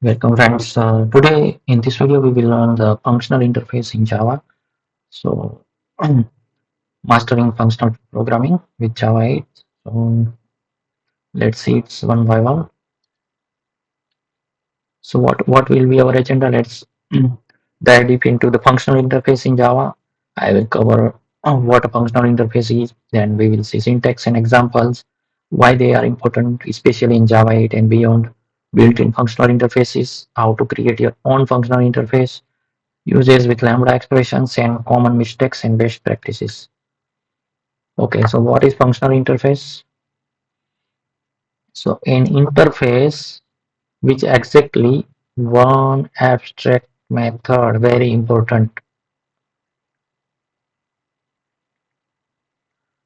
Welcome friends. Today in this video we will learn the functional interface in Java. So mastering functional programming with Java 8. So let's see it's one by one. So what will be our agenda? Let's dive deep into the functional interface in Java. I will cover what a functional interface is. Then we will see syntax and examples, why they are important, especially in Java 8 and beyond. Built-in functional interfaces, how to create your own functional interface, uses with Lambda expressions, and common mistakes and best practices. Okay, so what is functional interface? So an interface which exactly one abstract method, very important.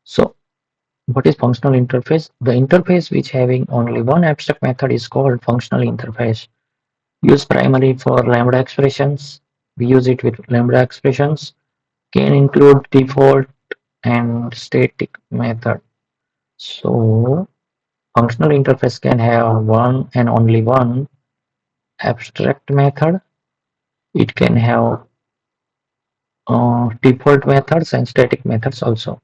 So what is functional interface? The interface which having only one abstract method is called functional interface. Used primarily for Lambda expressions. We use it with Lambda expressions. Can include default and static method. So functional interface can have one and only one abstract method. It can have default methods and static methods also.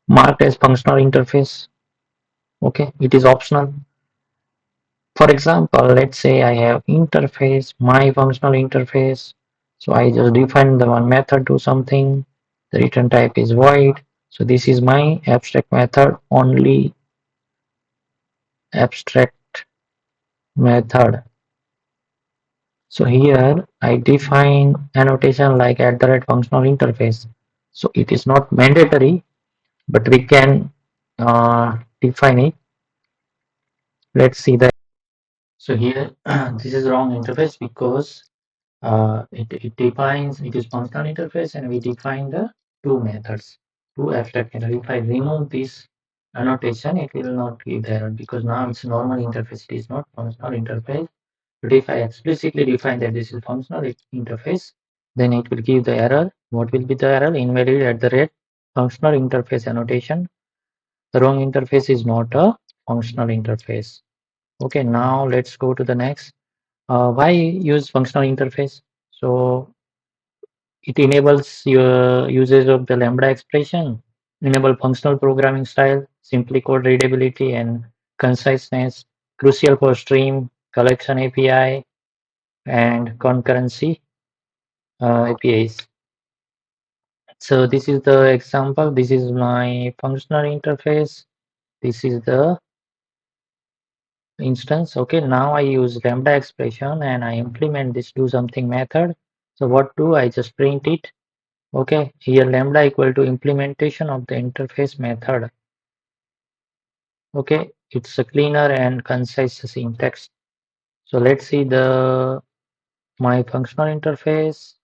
Marked as functional interface. Okay, it is optional. For example, let's say I have interface, my functional interface. So I just define the one method to something. The return type is void. So this is my abstract method, only abstract method. So here I define annotation like @functional interface. So it is not mandatory, but we can define it. Let's see that. So here this is wrong interface because it defines it is functional interface and we define the two methods, two abstract methods. If I remove this annotation, it will not give the error because now it's normal interface. It is not functional interface. But if I explicitly define that this is functional interface, then it will give the error. What will be the error? Invalid functional interface annotation. The wrong interface is not a functional interface. Okay, now let's go to the next. Why use functional interface? So it enables your usage of the Lambda expression, enable functional programming style, simply code readability and conciseness, crucial for stream, collection API, and concurrency APIs. So this is the example. This is my functional interface. This is the instance. Okay, now I use Lambda expression and I implement this do something method. So what do I just print it? Okay, here Lambda equal to implementation of the interface method. Okay, it's a cleaner and concise syntax. So let's see the my functional interface.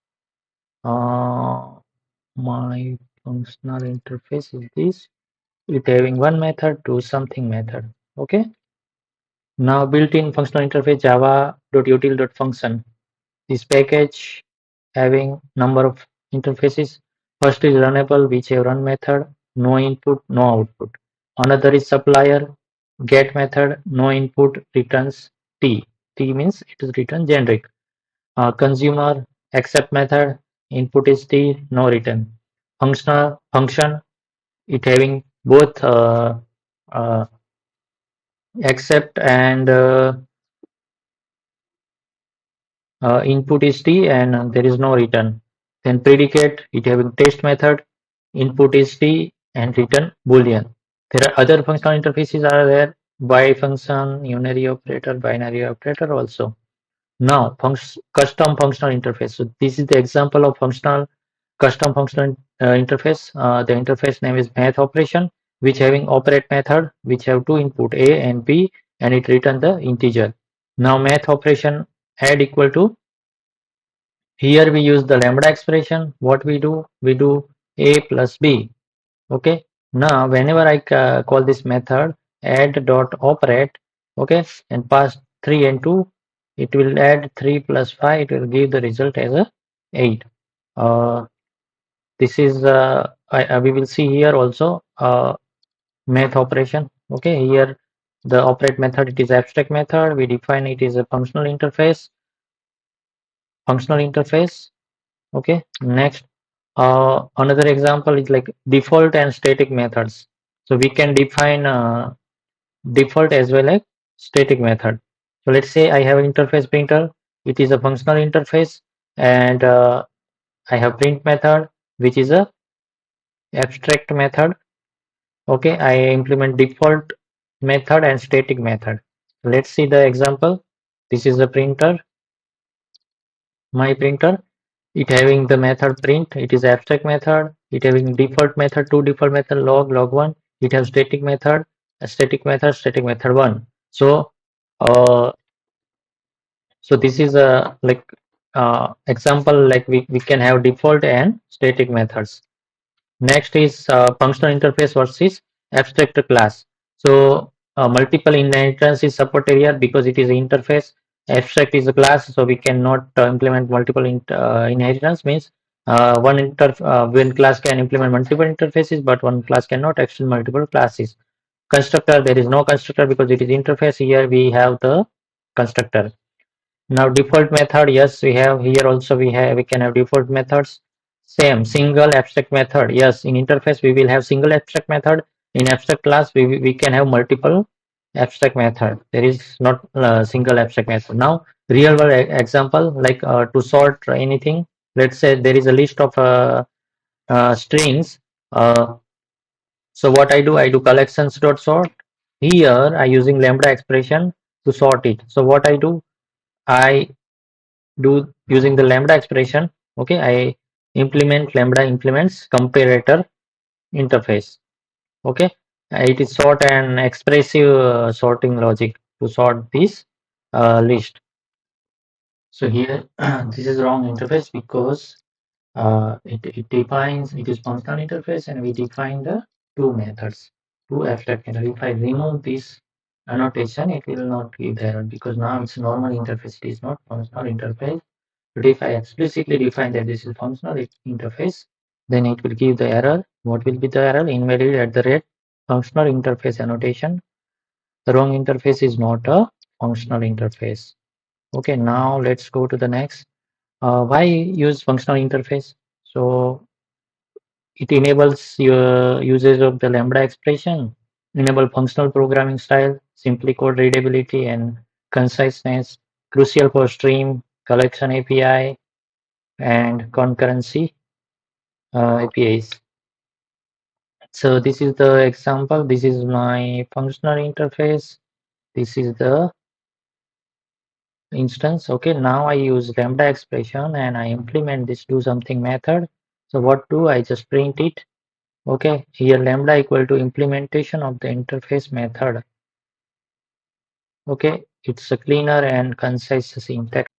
My functional interface is this, with having one method to something method. Okay. Now built-in functional interface java.util.function. This package having number of interfaces. First is runnable, which have run method, no input, no output. Another is supplier, get method, no input, returns t. T means it is return generic. Consumer, accept method, input is t, no return. Functional function, it having both uh, accept and input is t and there is no return. Then predicate, it having test method, input is t and return boolean. There are other functional interfaces are there, by function, unary operator, binary operator also. Now custom functional interface. So this is the example of custom functional interface. The interface name is math operation, which having operate method, which have two input a and b, and it return the integer. Now math operation add equal to, here we use the lambda expression. What we do? We do a plus b. Okay. Now whenever I call this method add dot operate, okay, and pass 3 and 2, it will add 3 plus 5. It will give the result as a 8. This is we will see here also math operation. Okay, here the operate method, it is abstract method. We define it is a functional interface. Okay, next, another example is like default and static methods. So we can define default as well as static method. So let's say I have an interface printer. It is a functional interface, and I have print method, which is a abstract method. Okay, I implement default method and static method. Let's see the example. This is the printer, my printer. It having the method print. It is abstract method. It having default method, two default method, log1. It has static method, a static method one. So uh, so this is a like example, like we can have default and static methods. Next is functional interface versus abstract class. So multiple inheritance is supported here because it is an interface. Abstract is a class, so we cannot implement multiple inheritance. Means one class can implement multiple interfaces, but one class cannot extend multiple classes. Constructor, there is no constructor because it is interface. Here we have the constructor. Now default method, yes, we have here also we can have default methods. Same single abstract method. Yes, in interface we will have single abstract method. In abstract class we can have multiple abstract method. There is not single abstract method. Now real world example, like to sort anything. Let's say there is a list of strings. Uh, so what I do collections dot sort. Here I using lambda expression to sort it. So what I do using the lambda expression. Okay, I implement lambda implements comparator interface. Okay, it is sort and expressive sorting logic to sort this list. So here this is wrong interface because it defines, it is functional interface, and we define the two methods, two abstract methods. If I remove this annotation, it will not give the error because now it's normal interface, it is not functional interface. But if I explicitly define that this is functional interface, then it will give the error. What will be the error? Invalid at the rate functional interface annotation. The wrong interface is not a functional interface. Okay, now let's go to the next. Why use functional interface? So it enables your usage of the lambda expression, enable functional programming style, simply code readability and conciseness, crucial for stream, collection API, and concurrency APIs. So this is the example. This is my functional interface. This is the instance. Okay, now I use lambda expression and I implement this do something method. So what do I just print it? Okay, here lambda equal to implementation of the interface method. Okay, it's a cleaner and concise syntax.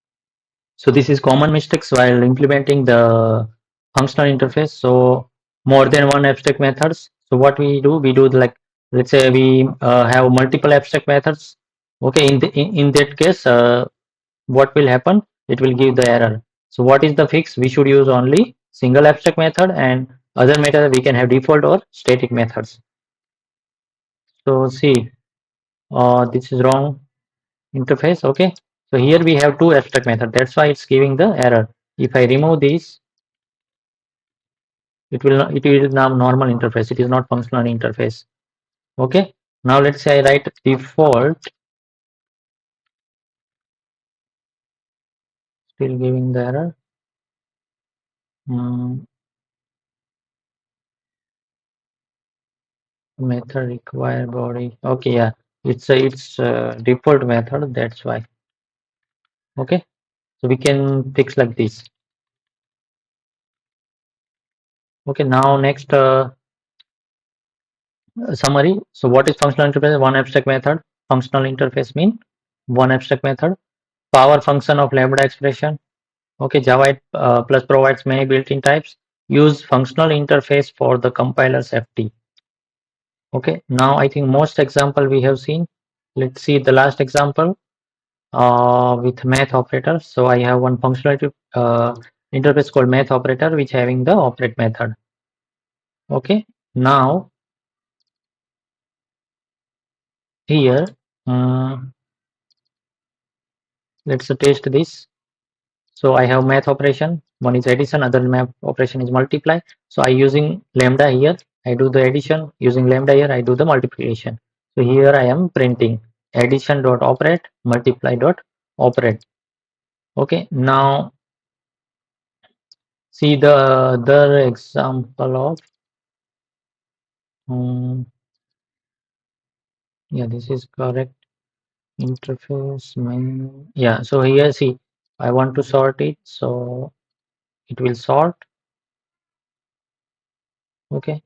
So this is common mistakes while implementing the functional interface. So more than one abstract methods. So what we do like, let's say we have multiple abstract methods. Okay, in that case, what will happen? It will give the error. So what is the fix? We should use only single abstract method, and other method we can have default or static methods. So see, this is wrong interface. Okay, so here we have two abstract method. That's why it's giving the error. If I remove this, it is now normal interface. It is not functional interface. Okay, now let's say I write default, still giving the error. Method require body. Okay, yeah, it's default method. That's why. Okay, so we can fix like this. Okay, now next summary. So what is functional interface? One abstract method. Functional interface mean one abstract method. Power function of lambda expression. Okay, Java 8 plus provides many built-in types. Use functional interface for the compiler's FT. Okay, now I think most example we have seen. Let's see the last example with math operator. So I have one functionality interface called math operator, which having the operate method. Okay, now here let's test this. So I have math operation, one is addition, other math operation is multiply. So I using lambda here, I do the addition, using lambda here I do the multiplication. So here I am printing addition dot operate, multiply dot operate. Okay, now see the other example of yeah, this is correct. Interface main, yeah, so here see I want to sort it, so it will sort. Okay,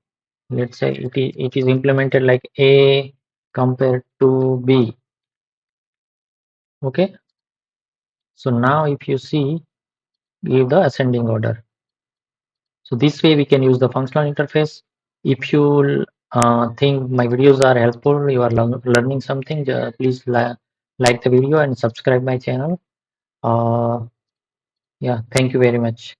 let's say it is implemented like A compared to B. Okay, so now if you see, give the ascending order. So this way we can use the functional interface. If you think my videos are helpful, you are learning something, please like the video and subscribe my channel. Yeah, thank you very much.